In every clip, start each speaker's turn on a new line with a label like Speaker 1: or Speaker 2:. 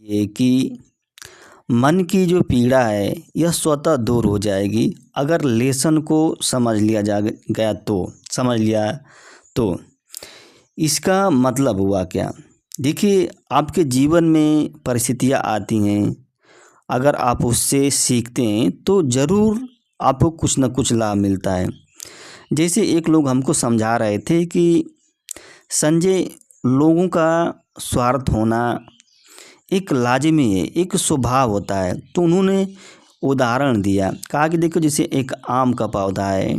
Speaker 1: ये कि मन की जो पीड़ा है यह स्वतः दूर हो जाएगी अगर लेसन को समझ लिया जा गया तो समझ लिया तो इसका मतलब हुआ क्या। देखिए, आपके जीवन में परिस्थितियाँ आती हैं, अगर आप उससे सीखते हैं तो ज़रूर आपको कुछ न कुछ लाभ मिलता है। जैसे एक लोग हमको समझा रहे थे कि संजय, लोगों का स्वार्थ होना एक लाज़मी है, एक स्वभाव होता है। तो उन्होंने उदाहरण दिया, कहा कि देखो जैसे एक आम का पौधा है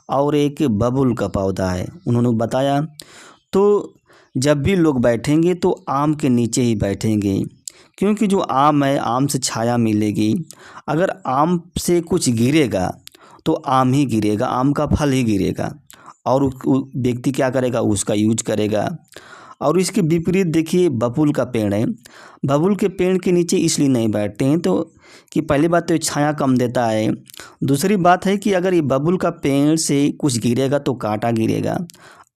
Speaker 1: और एक बबूल का पौधा है। उन्होंने बताया तो जब भी लोग बैठेंगे तो आम के नीचे ही बैठेंगे, क्योंकि जो आम है आम से छाया मिलेगी। अगर आम से कुछ गिरेगा तो आम ही गिरेगा, आम का फल ही गिरेगा और व्यक्ति क्या करेगा, उसका यूज करेगा। और इसके विपरीत देखिए बबूल का पेड़ है, बबूल के पेड़ के नीचे इसलिए नहीं बैठते हैं तो कि पहली बात तो ये छाया कम देता है, दूसरी बात है कि अगर ये बबूल का पेड़ से कुछ गिरेगा तो कांटा गिरेगा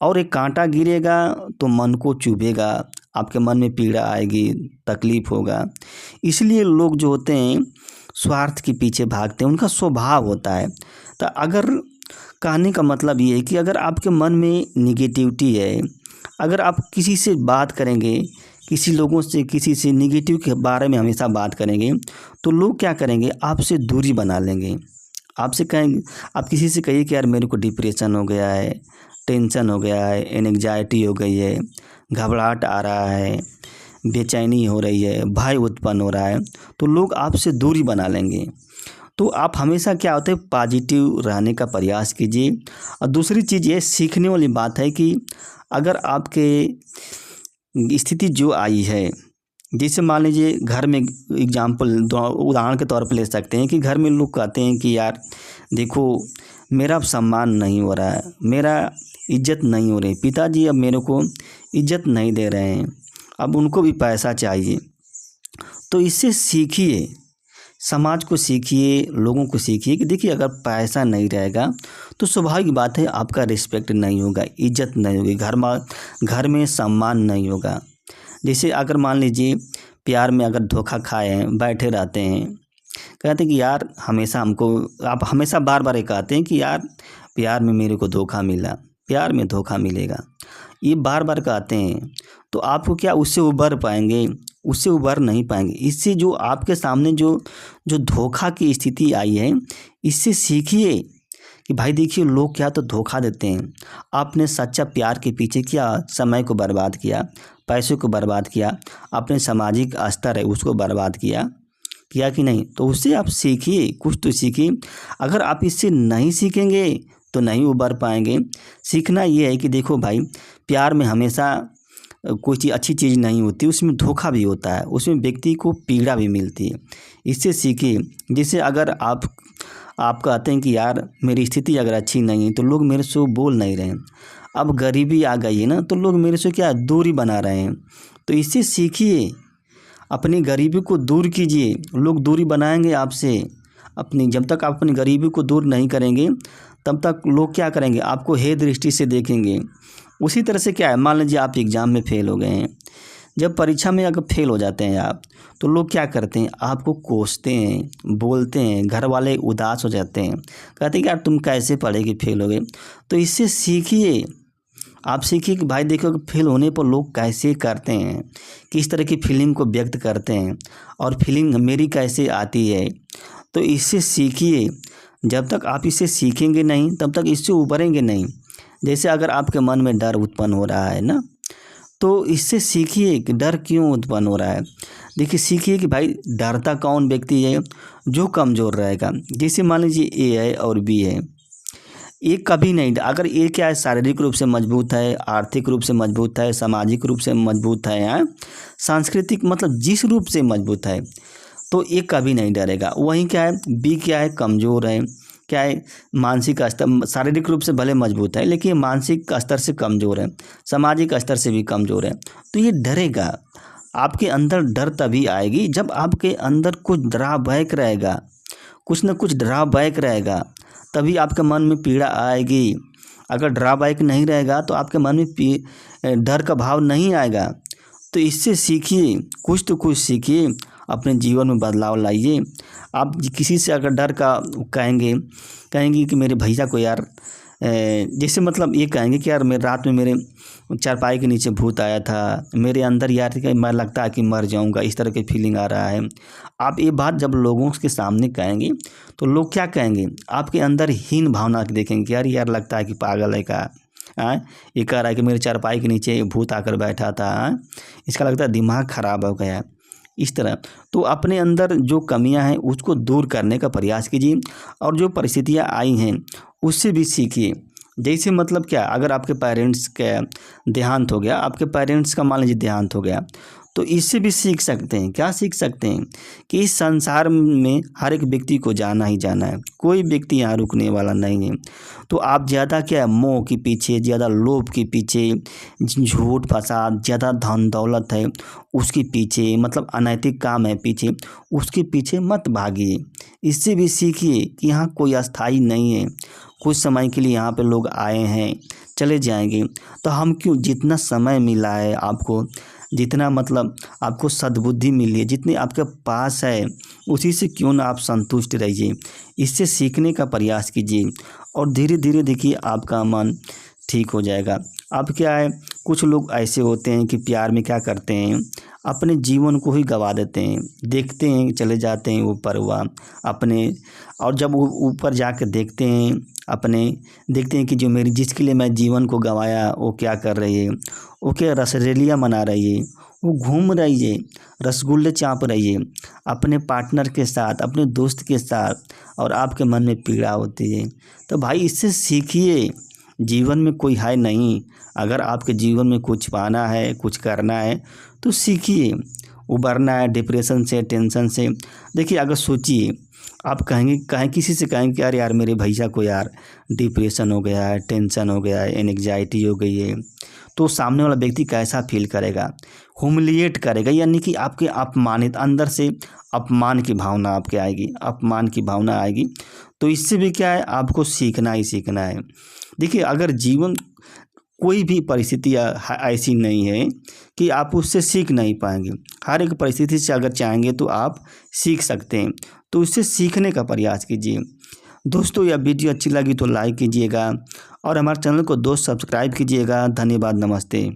Speaker 1: और एक कांटा गिरेगा तो मन को चुभेगा, आपके मन में पीड़ा आएगी, तकलीफ होगा। इसलिए लोग जो होते हैं स्वार्थ के पीछे भागते हैं, उनका स्वभाव होता है। तो अगर कहने का मतलब ये है कि अगर आपके मन में निगेटिविटी है, अगर आप किसी से बात करेंगे, किसी लोगों से किसी से निगेटिव के बारे में हमेशा बात करेंगे तो लोग क्या करेंगे, आपसे दूरी बना लेंगे। आपसे कहेंगे, आप किसी से कहिए कि यार मेरे को डिप्रेशन हो गया है, टेंशन हो गया है, एंग्जाइटी हो गई है, घबराहट आ रहा है, बेचैनी हो रही है, भय उत्पन्न हो रहा है, तो लोग आपसे दूरी बना लेंगे। तो आप हमेशा क्या होता है, पॉजिटिव रहने का प्रयास कीजिए। और दूसरी चीज़ ये सीखने वाली बात है कि अगर आपके स्थिति जो आई है, जैसे मान लीजिए घर में एग्जाम्पल उदाहरण के तौर पर ले सकते हैं कि घर में लोग कहते हैं कि यार देखो मेरा अब सम्मान नहीं हो रहा है, मेरा इज्जत नहीं हो रही, पिताजी अब मेरे को इज्जत नहीं दे रहे हैं, अब उनको भी पैसा चाहिए। तो इससे सीखिए, समाज को सीखिए, लोगों को सीखिए कि देखिए अगर पैसा नहीं रहेगा तो स्वाभाविक बात है आपका रिस्पेक्ट नहीं होगा, इज्जत नहीं होगी, घर में सम्मान नहीं होगा। जैसे अगर मान लीजिए प्यार में अगर धोखा खाए हैं, बैठे रहते हैं, कहते हैं कि यार हमेशा हमको, आप हमेशा बार बार ये कहते हैं कि यार प्यार में मेरे को धोखा मिला, प्यार में धोखा मिलेगा, ये बार बार कहते हैं तो आपको क्या उससे उबर पाएंगे, उससे उबर नहीं पाएंगे। इससे जो आपके सामने जो जो धोखा की स्थिति आई है, इससे सीखिए कि भाई देखिए लोग क्या तो धोखा देते हैं। आपने सच्चा प्यार के पीछे क्या समय को बर्बाद किया, पैसों को बर्बाद किया, अपने सामाजिक स्तर है उसको बर्बाद किया कि नहीं। तो उससे आप सीखिए, कुछ तो सीखिए। अगर आप इससे नहीं सीखेंगे तो नहीं उबर पाएंगे। सीखना ये है कि देखो भाई, प्यार में हमेशा कोई चीज़ अच्छी चीज़ नहीं होती, उसमें धोखा भी होता है, उसमें व्यक्ति को पीड़ा भी मिलती है। इससे सीखिए। जैसे अगर आप कहते हैं कि यार मेरी स्थिति अगर अच्छी नहीं है तो लोग मेरे से बोल नहीं रहे हैं, अब गरीबी आ गई है ना तो लोग मेरे से क्या दूरी बना रहे हैं। तो इससे सीखिए, अपनी गरीबी को दूर कीजिए। लोग दूरी बनाएंगे आपसे अपनी, जब तक आप अपनी गरीबी को दूर नहीं करेंगे तब तक लोग क्या करेंगे, आपको हे दृष्टि से देखेंगे। उसी तरह से क्या है, मान लीजिए आप एग्ज़ाम में फ़ेल हो गए हैं, जब परीक्षा में अगर फेल हो जाते हैं आप तो लोग क्या करते हैं, आपको कोसते हैं, बोलते हैं, घर वाले उदास हो जाते हैं, कहते हैं कि यार तुम कैसे पढ़े कि फेल हो गए। तो इससे सीखिए, आप सीखिए कि भाई देखो फेल होने पर लोग कैसे करते हैं, किस तरह की फीलिंग को व्यक्त करते हैं और फीलिंग मेरी कैसे आती है। तो इससे सीखिए। जब तक आप इससे सीखेंगे नहीं तब तक इससे उभरेंगे नहीं। जैसे अगर आपके मन में डर उत्पन्न हो रहा है ना, तो इससे सीखिए कि डर क्यों उत्पन्न हो रहा है। देखिए सीखिए कि भाई डरता कौन व्यक्ति है, जो कमज़ोर रहेगा। जैसे मान लीजिए ए है और बी है, ये कभी नहीं, अगर ये क्या है शारीरिक रूप से मजबूत है, आर्थिक रूप से मजबूत है, सामाजिक रूप से मजबूत है, सांस्कृतिक मतलब जिस रूप से मजबूत है तो ये कभी नहीं डरेगा। वहीं क्या है बी, क्या है कमज़ोर है, क्या है मानसिक स्तर, शारीरिक रूप से भले मजबूत है लेकिन मानसिक स्तर से कमज़ोर है, सामाजिक स्तर से भी कमज़ोर है, तो ये डरेगा। आपके अंदर डर तभी आएगी जब आपके अंदर कुछ डरा बैक रहेगा, कुछ न कुछ डरा बैक रहेगा, तभी आपके मन में पीड़ा आएगी। अगर डरा बैक नहीं रहेगा तो आपके मन में डर का भाव नहीं आएगा, तो इससे सीखिए, कुछ तो कुछ सीखिए, अपने जीवन में बदलाव लाइए। आप किसी से अगर डर का कहेंगे कि मेरे भैया को यार जैसे मतलब ये कहेंगे कि यार मेरे रात में मेरे चारपाई के नीचे भूत आया था, मेरे अंदर यार कि मैं लगता है कि मर जाऊंगा, इस तरह की फीलिंग आ रहा है। आप ये बात जब लोगों के सामने कहेंगे तो लोग क्या कहेंगे, आपके अंदर हीन भावना देखेंगे कि यार लगता है कि पागल है का, ये कह रहा है कि मेरे चारपाई के नीचे भूत आकर बैठा था, इसका लगता है दिमाग खराब हो गया। इस तरह तो अपने अंदर जो कमियां हैं उसको दूर करने का प्रयास कीजिए, और जो परिस्थितियां आई हैं उससे भी सीखिए। जैसे मतलब क्या, अगर आपके पेरेंट्स का देहांत हो गया, आपके पेरेंट्स का मान लीजिए देहांत हो गया, तो इससे भी सीख सकते हैं। क्या सीख सकते हैं कि इस संसार में हर एक व्यक्ति को जाना ही जाना है, कोई व्यक्ति यहाँ रुकने वाला नहीं है। तो आप ज़्यादा क्या मोह के पीछे, ज़्यादा लोभ के पीछे, झूठ फसाद, ज़्यादा धन दौलत है उसके पीछे, मतलब अनैतिक काम है पीछे, उसके पीछे मत भागिए। इससे भी सीखिए कि यहाँ कोई अस्थाई नहीं है, कुछ समय के लिए यहाँ पे लोग आए हैं, चले जाएंगे। तो हम क्यों, जितना समय मिला है आपको, जितना मतलब आपको सद्बुद्धि मिली है, जितनी आपके पास है, उसी से क्यों ना आप संतुष्ट रहिए। इससे सीखने का प्रयास कीजिए और धीरे धीरे देखिए आपका मन ठीक हो जाएगा। अब क्या है, कुछ लोग ऐसे होते हैं कि प्यार में क्या करते हैं, अपने जीवन को ही गंवा देते हैं, देखते हैं चले जाते हैं ऊपर हुआ अपने, और जब वो ऊपर जाकर देखते हैं देखते हैं कि जो मेरी, जिसके लिए मैं जीवन को गंवाया, वो क्या कर रही है, वो क्या रसरेलियाँ मना रही है, वो घूम रही है, रसगुल्ले चाप रही है अपने पार्टनर के साथ, अपने दोस्त के साथ, और आपके मन में पीड़ा होती है। तो भाई इससे सीखिए, जीवन में कोई है नहीं। अगर आपके जीवन में कुछ पाना है, कुछ करना है, तो सीखिए, उबरना है डिप्रेशन से, टेंशन से। देखिए अगर सोचिए, आप कहें किसी से कहेंगे कि यार यार मेरे भैया को यार डिप्रेशन हो गया है, टेंशन हो गया है, एंग्जाइटी हो गई है, तो सामने वाला व्यक्ति कैसा फील करेगा, ह्यूमिलिएट करेगा, यानी कि आपके अपमानित, अंदर से अपमान की भावना आपके आएगी, अपमान की भावना आएगी। तो इससे भी क्या है, आपको सीखना ही सीखना है। देखिए अगर जीवन, कोई भी परिस्थिति ऐसी नहीं है कि आप उससे सीख नहीं पाएंगे। हर एक परिस्थिति से अगर चाहेंगे तो आप सीख सकते हैं, तो उससे सीखने का प्रयास कीजिए। दोस्तों यह वीडियो अच्छी लगी तो लाइक कीजिएगा और हमारे चैनल को दोस्त सब्सक्राइब कीजिएगा। धन्यवाद, नमस्ते।